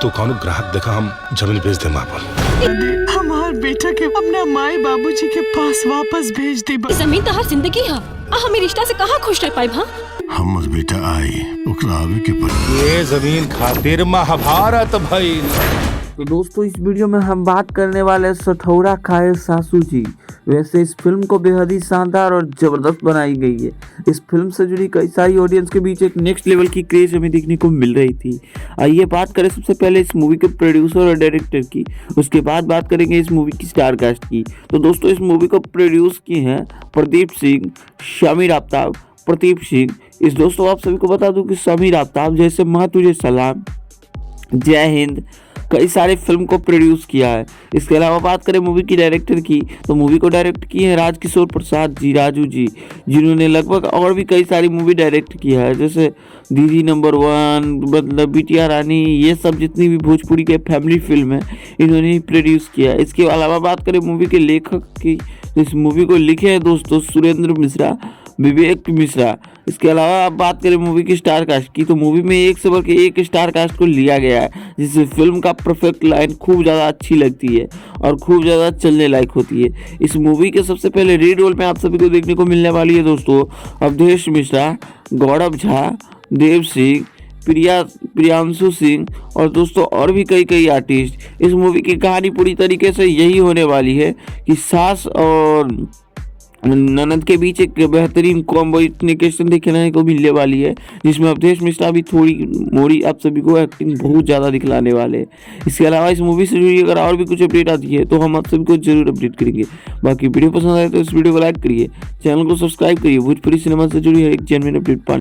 तू कौन ग्राहक देखा हम जमीन बेच दे मापन। हमार बेटा के अपना माई बाबूजी के पास वापस भेज दे। जमीन तो हर जिंदगी है, हमें रिश्ता से कहाँ खुश रह पाए। हाँ हमर बेटा आई ओकरा आवे के पड़ी। ये जमीन खातिर महाभारत भइल। तो दोस्तों इस वीडियो में हम बात करने वाले सठौरा खाए सासू जी। वैसे इस फिल्म को बेहद ही शानदार और ज़बरदस्त बनाई गई है। इस फिल्म से जुड़ी कई सारी ऑडियंस के बीच एक नेक्स्ट लेवल की क्रेज हमें देखने को मिल रही थी। आइए बात करें सबसे पहले इस मूवी के प्रोड्यूसर और डायरेक्टर की, उसके बाद बात करेंगे इस मूवी की स्टार कास्ट की। तो दोस्तों इस मूवी को प्रोड्यूस किए हैं प्रदीप सिंह, शामिर आफ्ताब, प्रदीप सिंह। इस दोस्तों आप सभी को बता दूं कि शामिर आफ्ताब जैसे माँ तुझे सलाम, जय हिंद, कई सारे फिल्म को प्रोड्यूस किया है। इसके अलावा बात करें मूवी की डायरेक्टर की, तो मूवी को डायरेक्ट किए हैं राजकिशोर प्रसाद जी, राजू जी, जिन्होंने लगभग और भी कई सारी मूवी डायरेक्ट किया है, जैसे दीदी नंबर 1, मतलब बिटिया रानी, ये सब जितनी भी भोजपुरी के फैमिली फिल्म है इन्होंने ही प्रोड्यूस किया है। इसके अलावा बात करें मूवी के लेखक की, तो इस मूवी को लिखे हैं दोस्तों सुरेंद्र मिश्रा, विवेक मिश्रा। इसके अलावा आप बात करें मूवी की स्टार कास्ट की, तो मूवी में एक से बढ़ के एक स्टार कास्ट को लिया गया है, जिससे फिल्म का परफेक्ट लाइन खूब ज़्यादा अच्छी लगती है और खूब ज़्यादा चलने लायक होती है। इस मूवी के सबसे पहले लीड रोल में आप सभी को देखने को मिलने वाली है दोस्तों अवधेश मिश्रा, गौरव झा, देव सिंह, प्रियांशु सिंह और दोस्तों और भी कई आर्टिस्ट। इस मूवी की कहानी पूरी तरीके से यही होने वाली है कि सास और ननद के बीच एक बेहतरीन कॉम्बिनेशन दिखने को मिलने वाली है, जिसमें अवधेश मिश्रा भी थोड़ी मोड़ी आप सभी को एक्टिंग बहुत ज़्यादा दिखलाने वाले हैं। इसके अलावा इस मूवी से जुड़ी अगर और भी कुछ अपडेट आती है तो हम आप सभी को जरूर अपडेट करेंगे। बाकी वीडियो पसंद आए तो इस वीडियो को लाइक करिए, चैनल को सब्सक्राइब करिए। भोजपुरी सिनेमा से जुड़ी हर एक जेन्युइन अपडेट पाने